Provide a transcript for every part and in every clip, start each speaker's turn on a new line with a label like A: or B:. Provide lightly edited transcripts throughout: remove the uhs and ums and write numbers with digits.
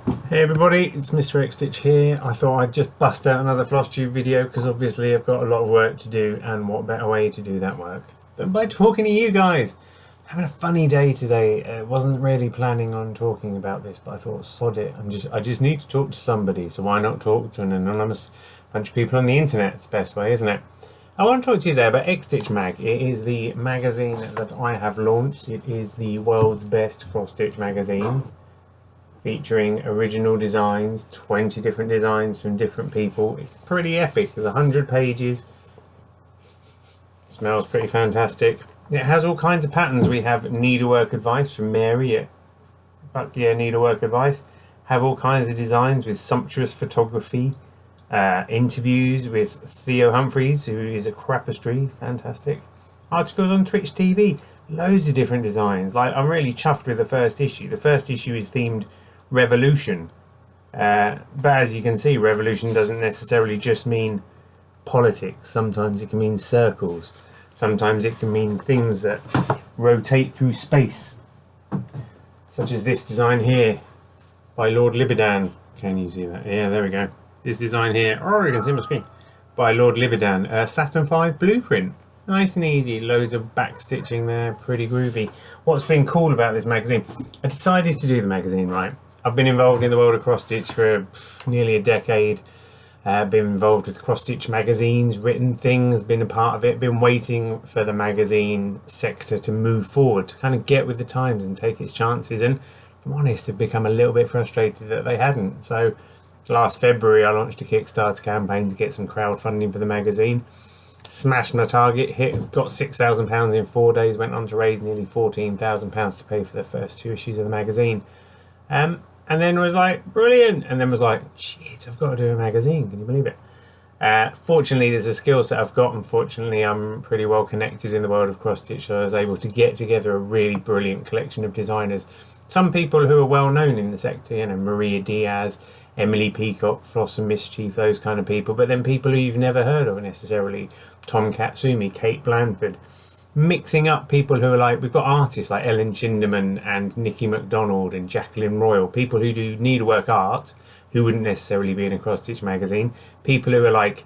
A: Hey everybody, it's Mr. XStitch here. I thought I'd just bust out another floss tube video because obviously I've got a lot of work to do, and what better way to do that work than by talking to you guys. I'm having a funny day today. Wasn't really planning on talking about this, but I thought sod it. I just need to talk to somebody, so why not talk to an anonymous bunch of people on the internet? It's the best way, isn't it? I want to talk to you today about XStitch Mag. It is the magazine that I have launched. It is the world's best cross-stitch magazine, featuring original designs, 20 different designs from different people. It's pretty epic. There's 100 pages. It smells pretty fantastic. It has all kinds of patterns. We have needlework advice from Mary. Fuck yeah, needlework advice. Have all kinds of designs with sumptuous photography. Interviews with Theo Humphreys, who is a crapistry. Fantastic. Articles on Twitch TV. Loads of different designs. Like, I'm really chuffed with the first issue. The first issue is themed revolution, but as you can see, revolution doesn't necessarily just mean politics. Sometimes it can mean circles, sometimes it can mean things that rotate through space, such as this design here by Lord Libidan. Can you see that? Yeah, there we go. This design here, oh, you can see my screen, by Lord Libidan, Saturn V blueprint. Nice and easy, loads of back stitching there, pretty groovy. What's been cool about this magazine, I decided to do the magazine, right? I've been involved in the world of cross-stitch for nearly a decade. Been involved with cross-stitch magazines, written things, been a part of it, been waiting for the magazine sector to move forward, to kind of get with the times and take its chances. And if I'm honest, I've become a little bit frustrated that they hadn't. So last February I launched a Kickstarter campaign to get some crowdfunding for the magazine. Smashed my target, got £6,000 in 4 days, went on to raise nearly £14,000 to pay for the first 2 issues of the magazine. And then was like, brilliant, and then was like, shit, I've got to do a magazine, can you believe it? Fortunately, there's a skill set I've got, and fortunately I'm pretty well connected in the world of cross-stitch, so I was able to get together a really brilliant collection of designers. Some people who are well known in the sector, you know, Maria Diaz, Emily Peacock, Floss and Mischief, those kind of people, but then people who you've never heard of necessarily, Tom Katsumi, Kate Blanford, mixing up people who are like, we've got artists like Ellen Chinderman and Nikki MacDonald and Jacqueline Royal, people who do needlework art, who wouldn't necessarily be in a cross-stitch magazine, people who are like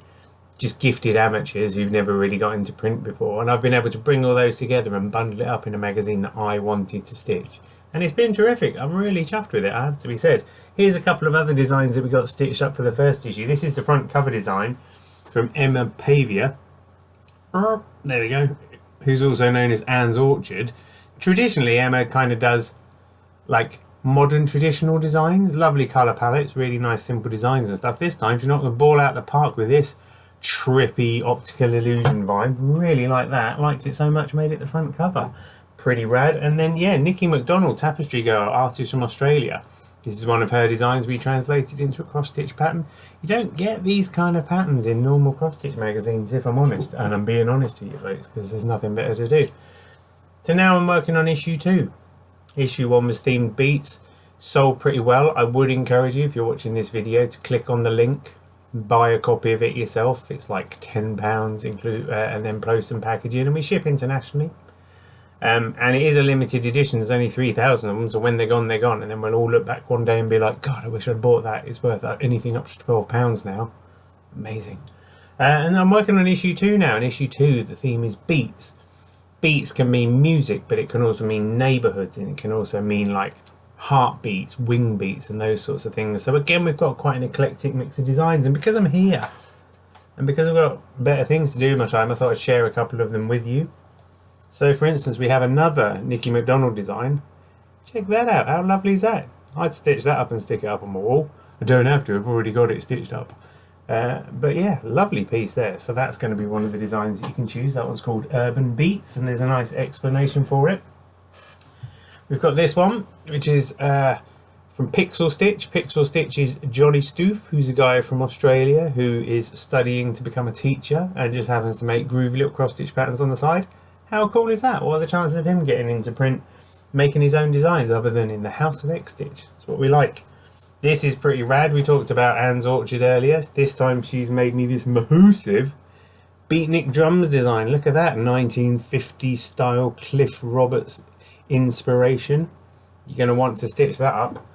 A: just gifted amateurs who've never really got into print before, and I've been able to bring all those together and bundle it up in a magazine that I wanted to stitch. And it's been terrific. I'm really chuffed with it, I have to be said. Here's a couple of other designs that we got stitched up for the first issue. This is the front cover design from Emma Pavia. There we go. Who's also known as Anne's Orchard. Traditionally, Emma kind of does like modern traditional designs, lovely colour palettes, really nice simple designs and stuff. This time she's not going to ball out the park with this trippy optical illusion vibe. Really like that. Liked it so much, made it the front cover. Pretty rad. And then, yeah, Nikki MacDonald, Tapestry Girl, artist from Australia. This is one of her designs we translated into a cross-stitch pattern. You don't get these kind of patterns in normal cross-stitch magazines, if I'm honest. And I'm being honest with you folks, because there's nothing better to do. So now I'm working on issue 2. Issue 1 was themed beats. Sold pretty well. I would encourage you, if you're watching this video, to click on the link. Buy a copy of it yourself. It's like £10, and then post and packaging. And we ship internationally. And it is a limited edition. There's only 3,000 of them, so when they're gone, they're gone. And then we'll all look back one day and be like, God, I wish I'd bought that. It's worth anything up to £12 now. Amazing. And I'm working on issue 2 now. And issue 2, the theme is beats. Beats can mean music, but it can also mean neighbourhoods, and it can also mean like heartbeats, wing beats, and those sorts of things. So again, we've got quite an eclectic mix of designs. And because I'm here, and because I've got better things to do in my time, I thought I'd share a couple of them with you. So for instance, we have another Nikki MacDonald design. Check that out, how lovely is that? I'd stitch that up and stick it up on my wall. I don't have to, I've already got it stitched up. But yeah, lovely piece there. So that's going to be one of the designs that you can choose. That one's called Urban Beats, and there's a nice explanation for it. We've got this one, which is from Pixel Stitch. Pixel Stitch is Johnny Stoof, who's a guy from Australia who is studying to become a teacher and just happens to make groovy little cross-stitch patterns on the side. How cool is that? What are the chances of him getting into print, making his own designs other than in the house of XStitch? That's what we like. This is pretty rad. We talked about Anne's Orchard earlier. This time she's made me this massive beatnik drums design. Look at that, 1950 style Cliff Roberts inspiration. You're going to want to stitch that up.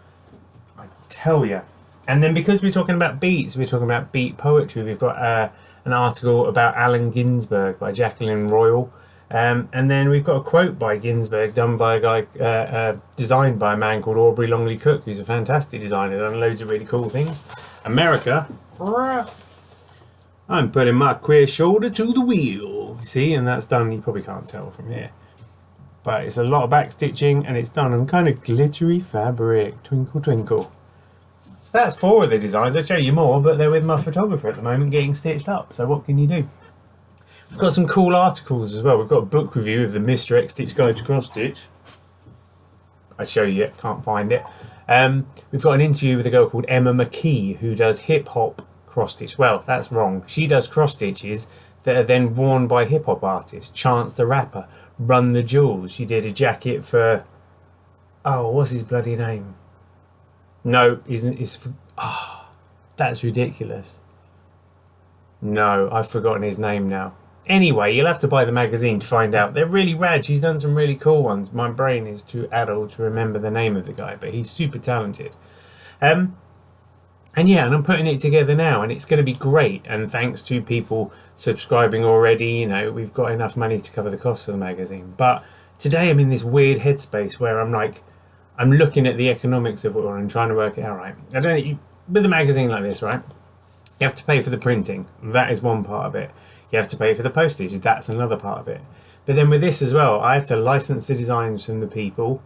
A: I tell you. And then because we're talking about beats, we're talking about beat poetry. We've got an article about Allen Ginsberg by Jacqueline Royal. And then we've got a quote by Ginsberg done by a guy, designed by a man called Aubrey Longley Cook, who's a fantastic designer, done loads of really cool things. America, I'm putting my queer shoulder to the wheel. See, and that's done, you probably can't tell from here. But it's a lot of back stitching and it's done on kind of glittery fabric. Twinkle, twinkle. So that's 4 of the designs. I'll show you more, but they're with my photographer at the moment getting stitched up. So what can you do? We've got some cool articles as well. We've got a book review of the Mr. XStitch Guide to Cross Stitch. I'll show you it, can't find it. We've got an interview with a girl called Emma McKee who does hip hop cross stitch. Well, that's wrong. She does cross stitches that are then worn by hip hop artists. Chance the Rapper, Run the Jewels. She did a jacket for, oh, what's his bloody name? No, it's that's ridiculous. No, I've forgotten his name now. Anyway, you'll have to buy the magazine to find out. They're really rad. She's done some really cool ones. My brain is too addled to remember the name of the guy, but he's super talented. And I'm putting it together now, and it's going to be great. And thanks to people subscribing already, you know, we've got enough money to cover the cost of the magazine. But today I'm in this weird headspace where I'm like, I'm looking at the economics of it all and trying to work it out right. I don't know, with a magazine like this, right? You have to pay for the printing. That is one part of it. You have to pay for the postage. That's another part of it. But then with this as well, I have to license the designs from the people,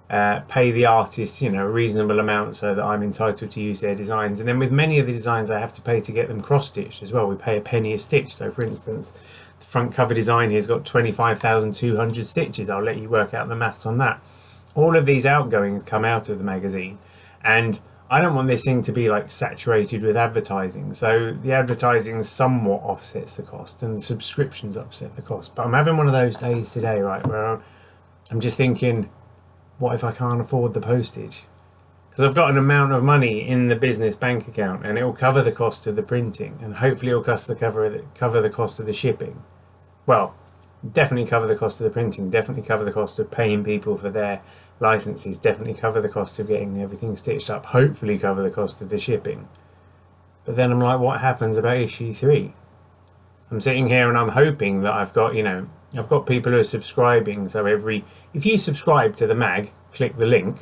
A: pay the artists, you know, a reasonable amount so that I'm entitled to use their designs. And then with many of the designs, I have to pay to get them cross-stitched as well. We pay a penny a stitch. So for instance, the front cover design here has got 25,200 stitches. I'll let you work out the maths on that. All of these outgoings come out of the magazine, and I don't want this thing to be like saturated with advertising. So the advertising somewhat offsets the cost and the subscriptions offset the cost. But I'm having one of those days today, right, where I'm just thinking, what if I can't afford the postage? Because I've got an amount of money in the business bank account and it will cover the cost of the printing, and hopefully it will cover the cost of the shipping. Well, definitely cover the cost of the printing, definitely cover the cost of paying people for their licenses, definitely cover the cost of getting everything stitched up, hopefully cover the cost of the shipping. But then I'm like, what happens about issue 3? I'm sitting here and I'm hoping that I've got, you know, I've got people who are subscribing. So if you subscribe to the mag, click the link,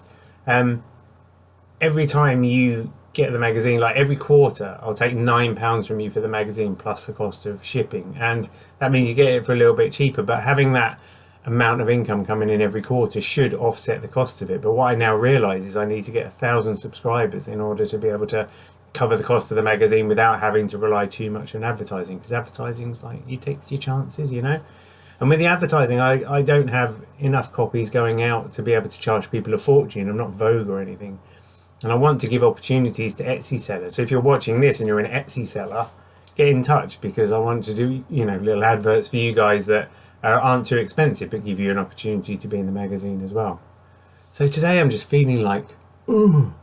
A: every time you get the magazine, like every quarter, I'll take £9 from you for the magazine plus the cost of shipping, and that means you get it for a little bit cheaper. But having that amount of income coming in every quarter should offset the cost of it. But what I now realise is I need to get 1,000 subscribers in order to be able to cover the cost of the magazine without having to rely too much on advertising, because advertising's like, you take your chances, you know. And with the advertising, I don't have enough copies going out to be able to charge people a fortune. I'm not Vogue or anything. And I want to give opportunities to Etsy sellers. So if you're watching this and you're an Etsy seller, get in touch, because I want to do, you know, little adverts for you guys that aren't too expensive but give you an opportunity to be in the magazine as well. So today I'm just feeling like, ooh,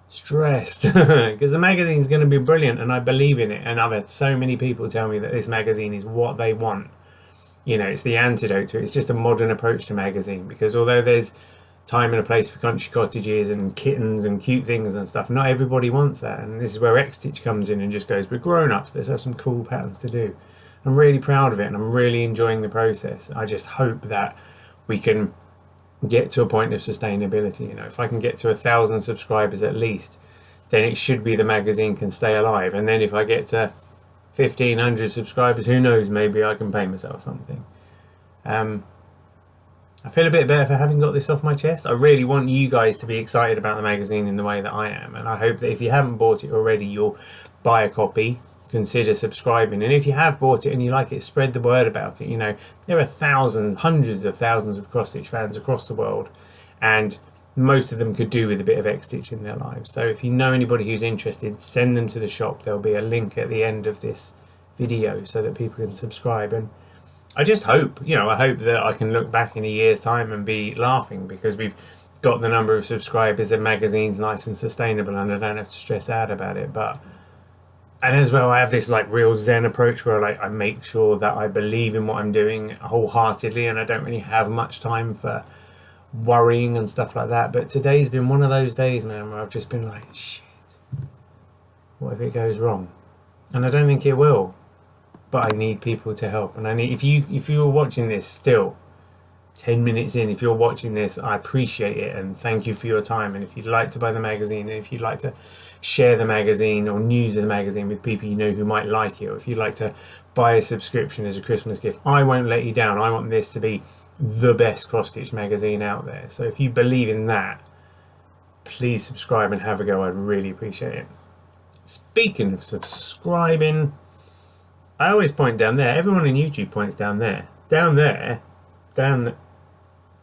A: stressed, because the magazine is going to be brilliant and I believe in it. And I've had so many people tell me that this magazine is what they want. You know, it's the antidote to it. It's just a modern approach to magazine, because although there's time and a place for country cottages and kittens and cute things and stuff, not everybody wants that. And this is where XStitch comes in and just goes, we're grown-ups, let's have some cool patterns to do. I'm really proud of it and I'm really enjoying the process. I just hope that we can get to a point of sustainability. You know, if I can get to 1,000 subscribers at least, then it should be the magazine can stay alive. And then if I get to 1,500 subscribers, who knows, maybe I can pay myself something. I feel a bit better for having got this off my chest. I really want you guys to be excited about the magazine in the way that I am, and I hope that if you haven't bought it already, you'll buy a copy, consider subscribing, and if you have bought it and you like it, spread the word about it. You know, there are thousands, hundreds of thousands of cross stitch fans across the world, and most of them could do with a bit of X-Stitch in their lives. So if you know anybody who's interested, send them to the shop. There'll be a link at the end of this video so that people can subscribe. And I just hope, you know, I hope that I can look back in a year's time and be laughing because we've got the number of subscribers and magazines nice and sustainable, and I don't have to stress out about it. But, and as well, I have this like real Zen approach where like I make sure that I believe in what I'm doing wholeheartedly, and I don't really have much time for worrying and stuff like that. But today's been one of those days, man, where I've just been like, shit, what if it goes wrong? And I don't think it will, but I need people to help. And I need, if you're watching this still 10 minutes in, if you're watching this, I appreciate it and thank you for your time. And if you'd like to buy the magazine, and if you'd like to share the magazine or news of the magazine with people you know who might like it, or if you'd like to buy a subscription as a Christmas gift, I won't let you down. I want this to be the best cross-stitch magazine out there. So if you believe in that, please subscribe and have a go. I'd really appreciate it. Speaking of subscribing, I always point down there. Everyone on YouTube points down there. Down there. Down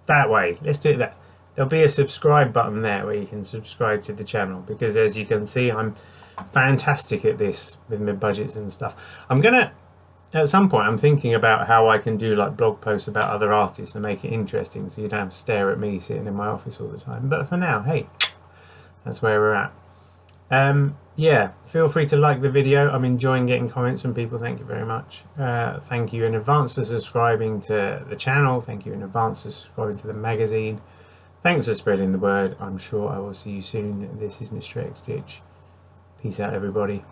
A: that way. Let's do it that. There'll be a subscribe button there where you can subscribe to the channel, because as you can see, I'm fantastic at this with my budgets and stuff. I'm gonna, at some point, I'm thinking about how I can do like blog posts about other artists and make it interesting, so you don't have to stare at me sitting in my office all the time. But for now, hey, that's where we're at. Yeah, feel free to like the video. I'm enjoying getting comments from people. Thank you very much. Thank you in advance for subscribing to the channel. Thank you in advance for subscribing to the magazine. Thanks for spreading the word. I'm sure I will see you soon. This is Mr. XStitch. Peace out, everybody.